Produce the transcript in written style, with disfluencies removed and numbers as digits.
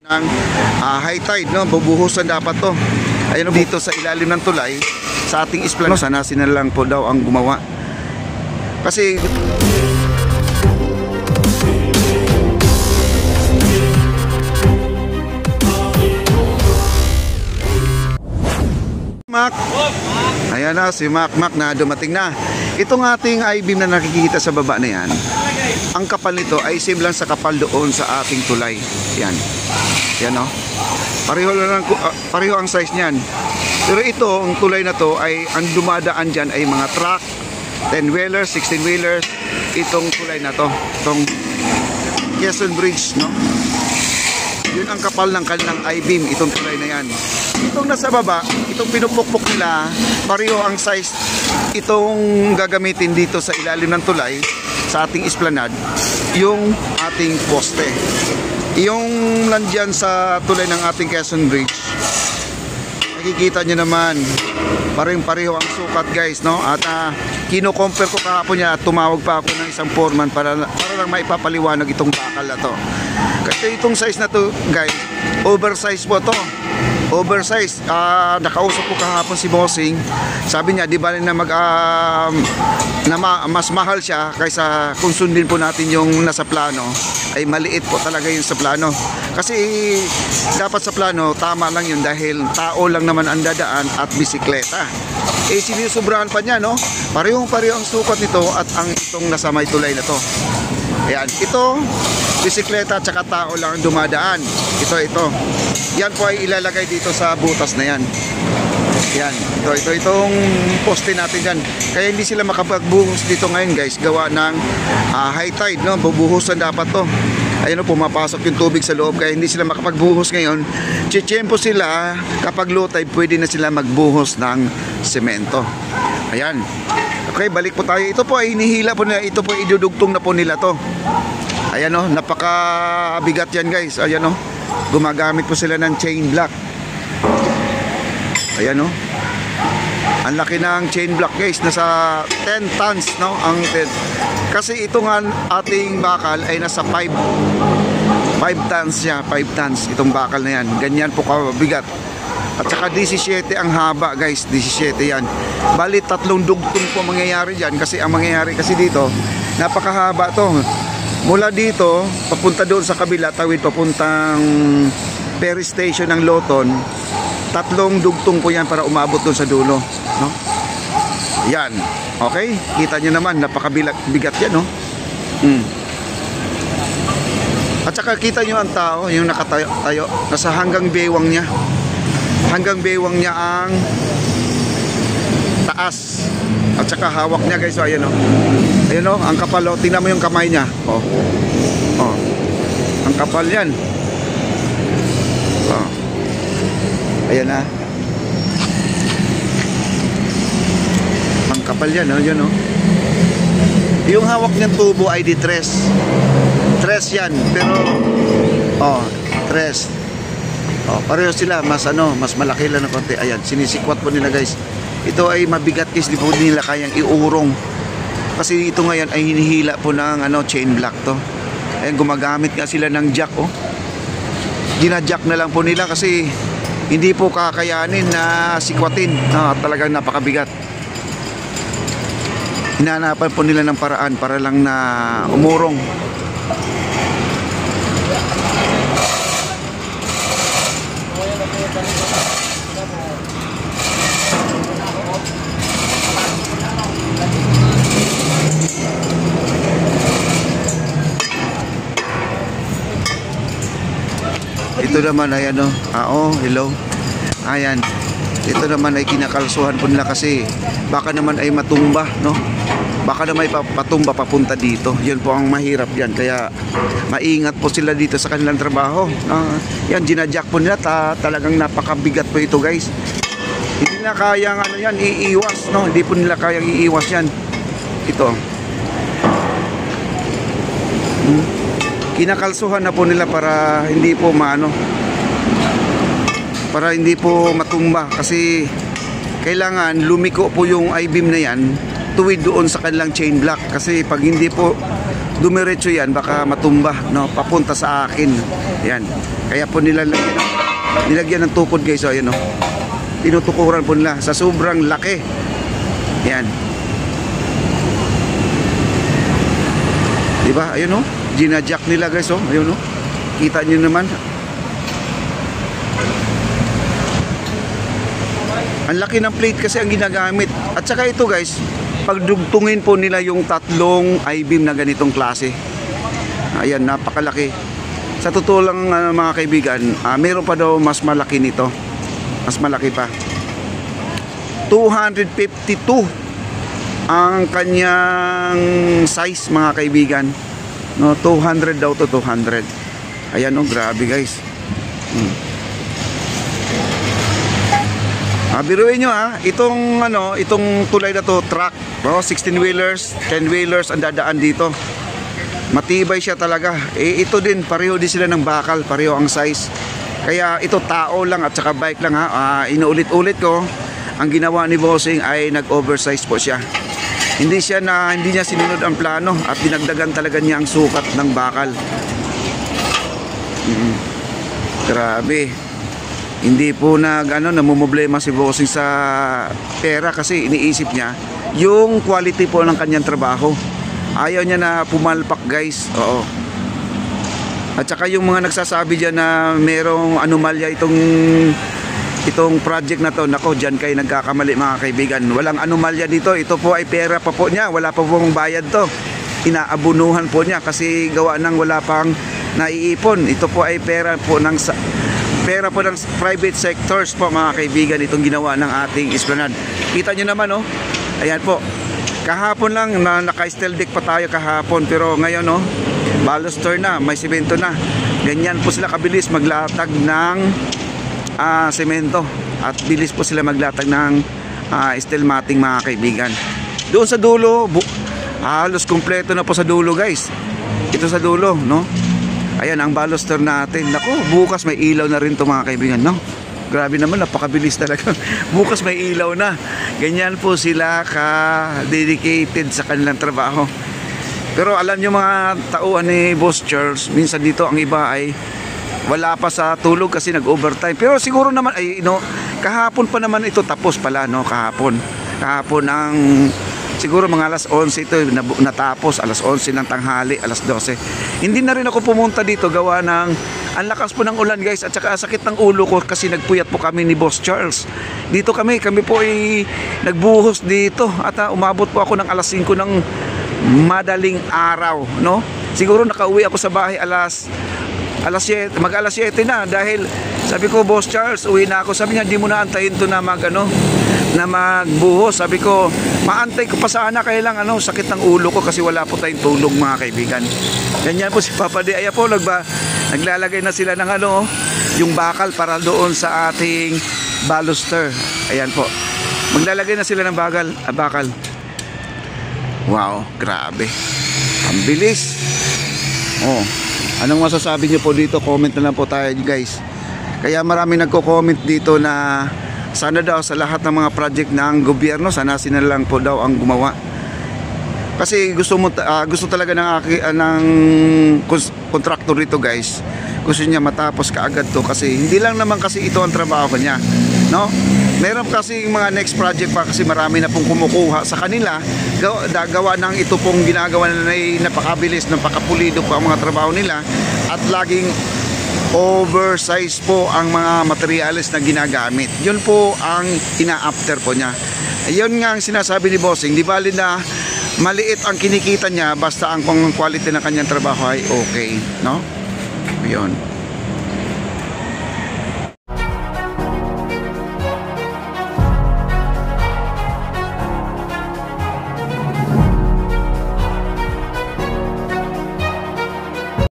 ng high tide, no? Bubuhusan dapat to. Ayun dito sa ilalim ng tulay sa ating esplanade. Sanasin na lang po daw ang gumawa. Kasi Mac. Ayan na si Mac na dumating na. Itong ating I-beam na nakikita sa baba na yan, ang kapal nito ay same lang sa kapal doon sa ating tulay. Yan. Yan, no? Pareho ang size niyan. Pero ito, ang tulay na to ay ang dumadaan dyan ay mga truck, 10-wheelers, 16-wheelers. Itong tulay na to, itong Quezon Bridge, no? Yun ang kapal ng kanilang I-beam, itong tulay na yan. Itong nasa baba, itong pinupukpok nila, pareho ang size. Itong gagamitin dito sa ilalim ng tulay sa ating esplanade, yung ating poste. Yung nandyan sa tulay ng ating Quezon Bridge, nakikita nyo naman, pareho ang sukat, guys, no? At kino-compare ko kahapon niya at tumawag pa ako ng isang foreman para lang maipapaliwanag itong bakal na to. Kasi itong size na to, guys, oversize po to. Oversize. Nakausap ko kahapon si Bossing. Sabi niya, di ba na mas mahal siya kaysa kung sundin po natin yung nasa plano, ay maliit po talaga yung sa plano. Kasi dapat sa plano, tama lang yun dahil tao lang naman ang dadaan at bisikleta. Eh sinusobrahan pa niya, no? Pareho ang sukat nito at ang itong nasa may tulay na to. Ayan, ito, bisikleta at saka tao lang ang dumadaan. Ito. Yan po ay ilalagay dito sa butas na yan. Yan, itong poste natin dyan. Kaya hindi sila makapagbuhos dito ngayon, guys. Gawa ng high tide, no? Bubuhusan dapat to. Ayun, pumapasok yung tubig sa loob. Kaya hindi sila makapagbuhos ngayon. Chichempo sila, kapag low tide, pwede na sila magbuhos ng semento. Ayan. Okay, balik po tayo. Ito po ay hinihila po nila. Ito po ay idudugtong na po nila to. Ayan, no? Napakabigat yan, guys. Ayan, no? Gumagamit po sila ng chain block. Ayan, no? Ang laki ng chain block, guys. Nasa 10 tons, no? Ang 10. Kasi ito nga ating bakal ay nasa 5 tons siya. 5 tons itong bakal na yan. Ganyan po kabigat. At saka 17 ang haba, guys. 17 yan. Bali, 3 dugtong po mangyayari dyan. Kasi ang mangyayari kasi dito, napakahaba to. Mula dito, papunta doon sa kabila, tawid papuntang ferry station ng Loton. 3 dugtong po yan para umabot doon sa dulo, no? Yan. Okay? Kita nyo naman, napakabigat yan, no? At saka kita nyo ang tao, yung nakatayo, nasa hanggang bewang niya. Hanggang bewang niya ang taas. At saka hawak niya, guys. So, ayan, o. Ayan, o. Ang kapal, o. Tingnan mo yung kamay niya. O. O. Ang kapal yan. O. Ayan, na. Ang kapal yan, o. Ayan, o. Yung hawak niyang tubo ay di tres. Tres yan. Pero, o. Tres. Oh, pareho sila, mas malaki lang ng konti. Ayan, sinisikwat po nila, guys. Ito ay mabigat, guys, di po nila kayang iurong. Kasi ito ngayon ay hinihila po ng chain block to. Ayan, gumagamit nga sila ng jack, oh. Gina-jack na lang po nila kasi hindi po kakayanin na sikwatin. Talagang napakabigat. Hinahanapan po nila ng paraan para lang na umurong. Ito naman ay hello. Ayan. Ito naman ay kinakalsuhan po nila kasi baka naman ay matumba, no? Baka naman ay patumba papunta dito. Yan po ang mahirap yan. Kaya maingat po sila dito sa kanilang trabaho. Yan, ginadyak po nila. Talagang napakabigat po ito, guys. Hindi na kayang iiwas, no? Hindi po nila kayang iiwas yan. Ito. Kinakalsuhan na po nila para hindi po para hindi po matumba kasi kailangan lumiko po yung I-beam na yan tuwid doon sa kanilang chain block kasi pag hindi po dumiretso yan baka matumba, no? Papunta sa akin yan. Kaya po nilagyan ng tukod guys. So ayan, tinutukuran po nila sa sobrang laki. Yan. Diba? Ayun, ginajack nila guys. Ayun, kita nyo naman. Ang laki ng plate kasi ang ginagamit. At saka ito guys, pagdugtungin po nila yung tatlong I-beam na ganitong klase. Ayan, napakalaki. Sa totoo lang mga kaibigan, meron pa daw mas malaki nito. Mas malaki pa. 252 ang kanyang size mga kaibigan. 200 daw to 200. Ayan, grabe guys. Biruin nyo itong tulay na to, truck, 16 wheelers, 10 wheelers ang dadaan dito. Matibay siya talaga. Ito din, pareho din sila ng bakal, pareho ang size. Kaya ito tao lang at saka bike lang inuulit-ulit ko. Ang ginawa ni Bossing ay nag-oversize po siya. Hindi niya sinunod ang plano at dinagdagan talaga niya ang sukat ng bakal. Grabe. Hindi po namumblema si Bossing sa pera kasi iniisip niya yung quality po ng kanyang trabaho. Ayaw niya na pumalpak guys. Oo. At saka yung mga nagsasabi dyan na merong anomalya itong project na to, nako, dyan kayo nagkakamali mga kaibigan. Walang anomalya dito. Ito po ay pera pa po niya. Wala pa pong bayad to. Inaabunuhan po niya kasi gawa ng wala pang naiipon. Ito po ay pera po ng private sectors po mga kaibigan, itong ginawa ng ating Esplanade. Kita nyo naman ayan po, kahapon lang naka-steel deck pa tayo kahapon, pero ngayon baluster na, may semento na. Ganyan po sila kabilis maglatag ng semento at bilis po sila maglatag ng steel matting mga kaibigan. Doon sa dulo halos kumpleto na po sa dulo guys. Ito sa dulo ayan ang baluster natin. Nako, bukas may ilaw na rin to mga kaibigan, Grabe naman, napakabilis talaga. Bukas may ilaw na. Ganyan po sila ka-dedicated sa kanilang trabaho. Pero alam nyo mga tauhan ni Boss Charles, minsan dito ang iba ay wala pa sa tulog kasi nag-overtime. Pero siguro naman kahapon pa naman ito tapos pala kahapon ang siguro mga alas 11 ito natapos, alas 11 ng tanghali, alas 12. Hindi na rin ako pumunta dito gawa ng ang lakas po ng ulan guys, at saka sakit ng ulo ko kasi nagpuyat po kami ni Boss Charles. Dito kami po ay nagbuhos dito at umabot po ako ng alas 5 ng madaling araw, Siguro nakauwi ako sa bahay alas 7, mag-alas 7 na dahil sabi ko, Boss Charles, uwi na ako. Sabi niya, di mo na antayin to na magbuhos. Sabi ko, maantay ko pa sana, kaya lang sakit ng ulo ko kasi wala po tayong tulog mga kaibigan. Ganyan po si Papa D. Ayan po, naglalagay na sila ng yung bakal para doon sa ating baluster. Ayan po. Maglalagay na sila ng bakal. Wow, grabe. Ang bilis. Anong masasabi niyo po dito? Comment na lang po tayo guys. Kaya marami nagko-comment dito na sana daw sa lahat ng mga project ng gobyerno, sana sila lang po daw ang gumawa. Kasi gusto talaga ng contractor dito guys. Gusto niya matapos kaagad to kasi hindi lang naman kasi ito ang trabaho niya, Meron kasi mga next project pa kasi marami na pong kumukuha sa kanila. Gawa ng ito pong ginagawa nila ay napakabilis, napakapulido po ang mga trabaho nila at laging oversize po ang mga materials na ginagamit. Yun po ang ina-after po niya. Yun nga ang sinasabi ni Bossing, di bali na maliit ang kinikita niya basta ang quality ng kanyang trabaho ay okay, Ayun.